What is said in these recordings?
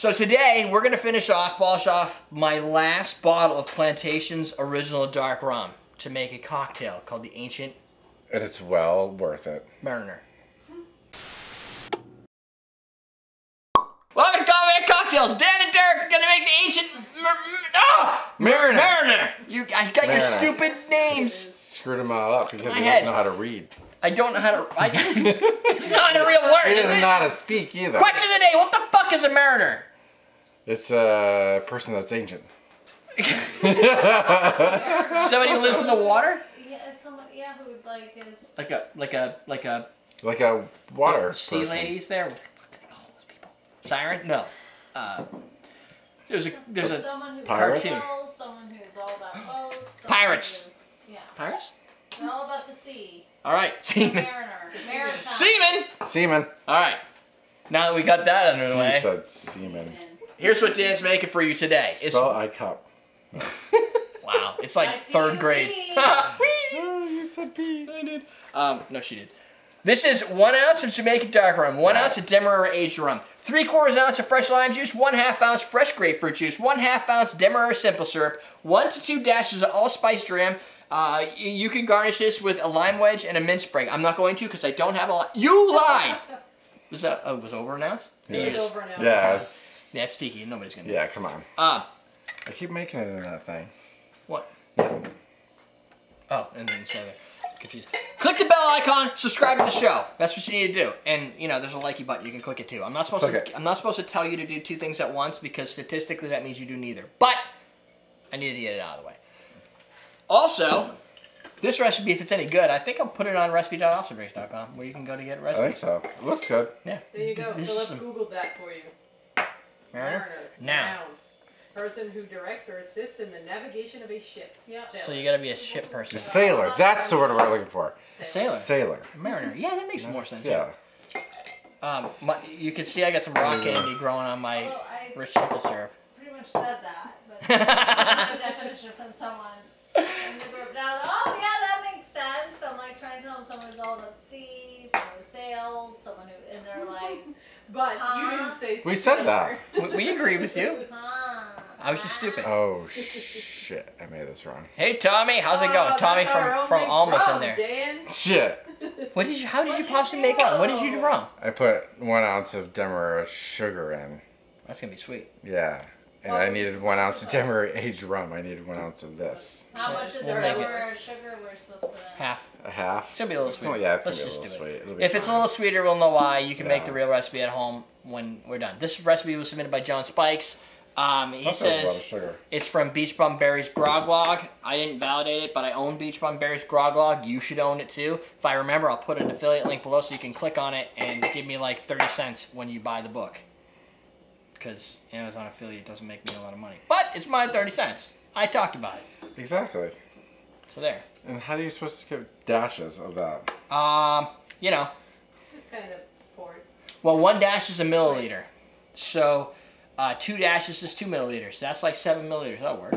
So today, we're going to polish off my last bottle of Plantation's Original Dark Rum to make a cocktail called the Ancient... And it's well worth it. Mariner. Welcome to Coffee and Cocktails. Dan and Derek are going to make the Ancient... Mariner. Mariner. I got your stupid names. Screwed them all up because he doesn't know how to read. I don't know how to... It's not a real word, He doesn't know how to speak either. Question of the day. What the fuck is a mariner? It's a person that's ancient. Somebody who lives in the water? Yeah, it's someone, yeah, who like is... Like a water sea person. ladies there? What do they call those people? Siren? No. There's a someone who's Pirates? Seals, someone who's all about boats. Pirates. Yeah. Pirates? They're all about the sea. All right, seaman. Mariner. Maritime. Seaman. Seaman. All right. Now that we got that under the way, He said seaman. here's what Dan's making for you today. Spell I cup. Wow, it's like I see 3rd you grade. pee. Oh, you said pee. I did. No, she did. This is 1 ounce of Jamaican dark rum, 1 ounce of Demerara aged rum, 3/4 ounce of fresh lime juice, 1/2 ounce fresh grapefruit juice, 1/2 ounce Demerara simple syrup, 1 to 2 dashes of allspice dram. You can garnish this with a lime wedge and a mint sprig. I'm not going to because I don't have a lime. You lied! Was that was over an ounce? It was over now. Yeah, Yeah, it's Tiki. Nobody's gonna do yeah, come on. I keep making it in that thing. What? Oh, and then say that. Confused. Click the bell icon, subscribe to the show. That's what you need to do. And you know, there's a likey button. You can click it too. I'm not supposed to tell you to do 2 things at once because statistically that means you do neither. But I need to get it out of the way. Also, this recipe, if it's any good, I think I'll put it on recipe.awesomedrinks.com where you can go to get recipes. I think so. It looks good. Yeah. There you go. This Philip is Googled that for you. Mariner? Now. Noun. Person who directs or assists in the navigation of a ship. Yeah. So you gotta be a ship person. A sailor. That's the word we're looking for. Sailor. Sailor. Mariner. Yeah, that makes more sense. Yeah. You can see I got some rock candy growing on my Although I rich simple syrup. pretty much said that, but I got a definition from someone in the group. Now, oh yeah, that makes sense. I'm like trying to tell them someone who's all about the sea, someone who sails, someone who, and they're like, But you didn't say We said that. We agree with you. huh. I was just stupid. Oh, shit. I made this wrong. Hey Tommy, how's it going? Tommy from Alma's in there. Dan. Shit. How did you possibly make wrong? What did you do wrong? I put 1 ounce of Demerara sugar in. That's gonna be sweet. Yeah. And I needed 1 ounce of Demerara aged rum. I needed 1 ounce of this. How much is We'll make it. there sugar we're supposed to put in? Half. A half? It's gonna be a little sweeter. Yeah, it's Let's going to be a just little do it. sweet. It'll be If it's a fine. little sweeter, we'll know why. You can make Yeah. the real recipe at home when we're done. This recipe was submitted by John Spikes. He I thought there was a lot of says sugar. it's from Beach Bum Berry's Grog Log. I didn't validate it, but I own Beach Bum Berry's Grog Log. You should own it too. If I remember, I'll put an affiliate link below so you can click on it and give me like 30 cents when you buy the book. Because Amazon affiliate doesn't make me a lot of money. But it's my 30 cents. I talked about it. Exactly. So there. And how are you supposed to give dashes of that? You know. Just kind of poured. Well, 1 dash is a milliliter. So 2 dashes is 2 milliliters. So that's like 7 milliliters. That'll work.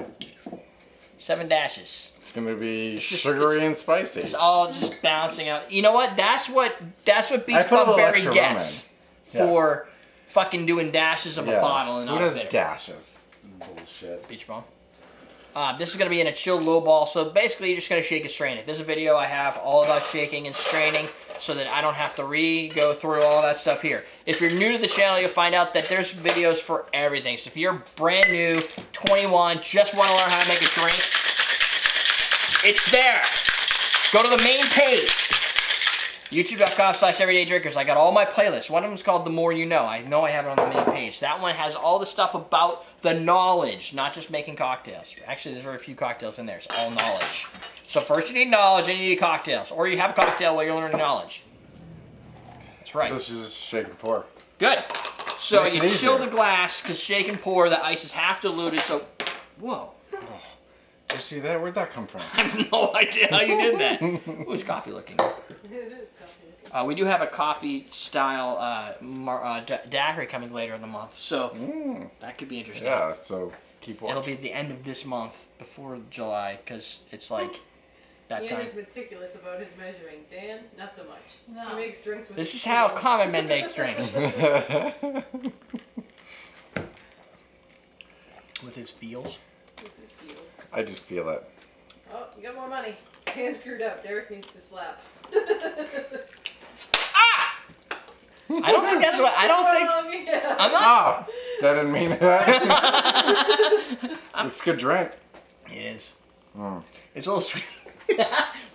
7 dashes. It's going to be just- sugary and spicy. It's all just balancing out. You know what? That's what Beach put a Bum little Berry extra gets rum in. for fucking doing dashes of a bottle and Who all does that. dashes? Bullshit. Beach Bum. This is going to be in a chilled low ball, so basically you're just going to shake and strain it. This is a video I have all about shaking and straining so that I don't have to go through all that stuff here. If you're new to the channel, you'll find out that there's videos for everything. So if you're brand new, 21, just want to learn how to make a drink, it's there. Go to the main page. YouTube.com/everydaydrinkers. I got all my playlists. One of them is called The More You Know. I know I have it on the main page. That one has all the stuff about the knowledge, not just making cocktails. Actually, there's very few cocktails in there. It's all knowledge. So first you need knowledge, then you need cocktails. Or you have a cocktail while you're learning knowledge. That's right. So it's just shake and pour. Good. So Makes you it chill easier. the glass, because shake and pour, the ice is half diluted, so... Whoa. You see that? Where'd that come from? I have no idea how you did that. Who's coffee looking? It is coffee. We do have a coffee-style daiquiri coming later in the month, so that could be interesting. Yeah, so keep watching. It'll be at the end of this month, before July, because it's like that Ian time. is meticulous about his measuring. Dan, not so much. No. He makes drinks with This his is how fingers. common men make drinks. With his feels. I just feel it. Oh, you got more money. Hands screwed up. Derek needs to slap. Ah! I don't think that's what. I don't think. Yeah. I'm not. Oh, that didn't mean that. It's a good drink. It is. Mm. It's a little sweet.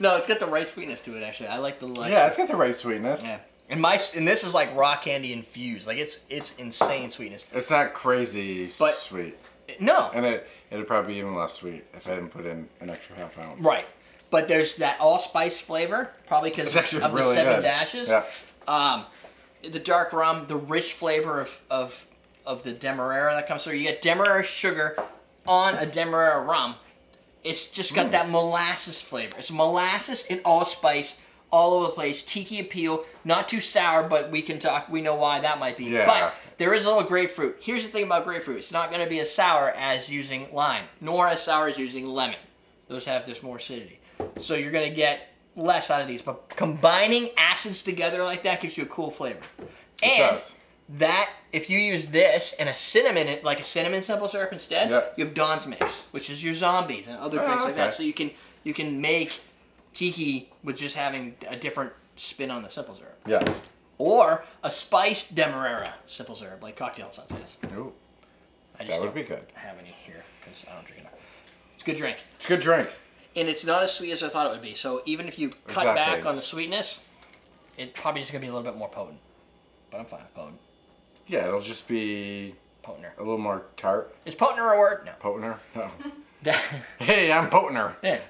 No, it's got the right sweetness to it. Actually, I like the. Yeah, it's got the right sweetness. Yeah. And this is like rock candy infused. Like it's insane sweetness. It's not crazy sweet. No. And it'd probably be even less sweet if I didn't put in an extra half ounce. Right. But there's that allspice flavor, probably because of the 7 dashes. Yeah. The dark rum, the rich flavor of the Demerara that comes through. You get Demerara sugar on a Demerara rum. It's just got that molasses flavor. It's molasses and allspice all over the place. Tiki appeal, not too sour, but we know why that might be. Yeah. But there is a little grapefruit. Here's the thing about grapefruit. It's not going to be as sour as using lime, nor as sour as using lemon. Those have this more acidity. So you're going to get less out of these. But combining acids together like that gives you a cool flavor. And that, if you use this and a cinnamon, like a cinnamon simple syrup instead, you have Dawn's Mix, which is your zombies and other drinks like that. So you can make Tiki with just having a different spin on the simple syrup. Yeah. Or a spiced Demerara simple syrup, like Cocktail Suns is. Ooh. That would be good. I have any here because I don't drink enough. It's a good drink. It's a good drink. And it's not as sweet as I thought it would be. So even if you cut back on the sweetness, it probably just going to be a little bit more potent. But I'm fine with potent. Yeah, it'll just be potenter. A little more tart. Is potenter a word? No. Potenter? No. Hey, I'm potenter. Yeah.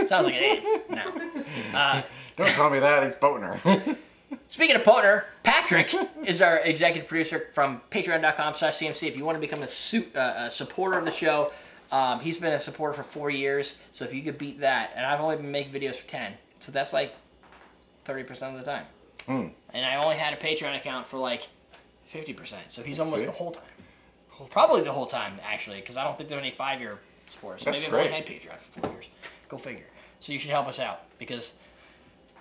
Sounds like an name. No. Don't tell me that. It's potenter. Speaking of potenter, Patrick is our executive producer from patreon.com/CMC. If you want to become a supporter of the show, he's been a supporter for 4 years. So if you could beat that, and I've only been making videos for 10, so that's like 30% of the time. And I only had a Patreon account for like 50%. So he's almost the whole time. Probably the whole time, actually, because I don't think there's any 5-year supporters. So maybe I've only had Patreon for 4 years. Go figure. So you should help us out, because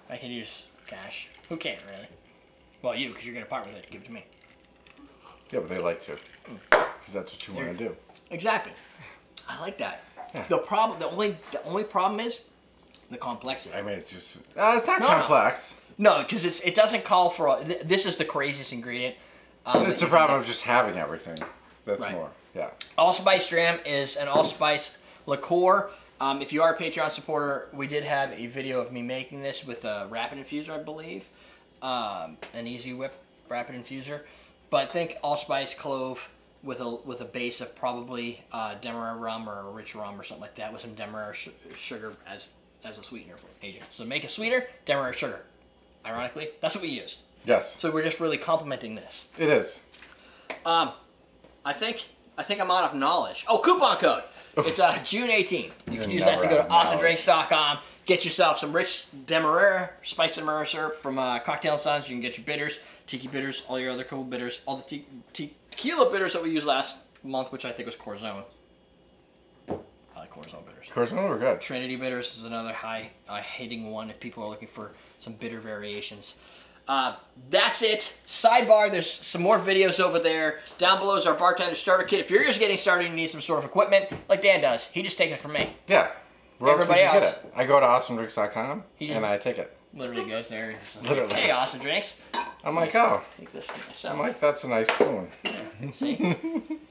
I can use cash. Who can't, really? Well, you, because you're going to part with it. Give it to me. Yeah, but they like to. Because that's what you want to do. Exactly. I like that. Yeah. The only problem is the complexity. I mean, it's just... it's not complex. No, because it doesn't call for... This is the craziest ingredient. It's the problem of just having everything. That's more. Yeah. Allspice Dram is an allspice liqueur. If you are a Patreon supporter, we did have a video of me making this with a rapid infuser, I believe. An Easy Whip rapid infuser. But think allspice clove with a base of probably Demerara rum or a rich rum or something like that with some Demerara sugar as a sweetener for agent. So make a sweeter, Demerara sugar. Ironically, that's what we used. Yes. So we're just really complementing this. It is. I think I'm out of knowledge. Oh, coupon code. It's June 18th. You can use that to go to awesomedrinks.com. Get yourself some rich Demerara, spiced Demerara syrup from Cocktail Suns. You can get your bitters, Tiki bitters, all your other cool bitters, all the tequila bitters that we used last month, which I think was Corazon. I like Corazon bitters. Corazon were good. Trinity bitters is another high-hitting one if people are looking for some bitter variations. That's it. Sidebar, there's some more videos over there. Down below is our bartender starter kit. If you're just getting started and you need some sort of equipment, like Dan does, he just takes it from me. Yeah. Where Everybody else would you get it? I go to awesomedrinks.com and I take it. Literally goes there and says, Literally. Hey, Awesome Drinks. I'm like, oh. Take this for myself. I'm like, that's a nice spoon. Yeah. See?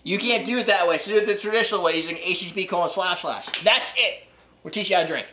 You can't do it that way, so do it the traditional way using HTTP:// That's it. We'll teach you how to drink.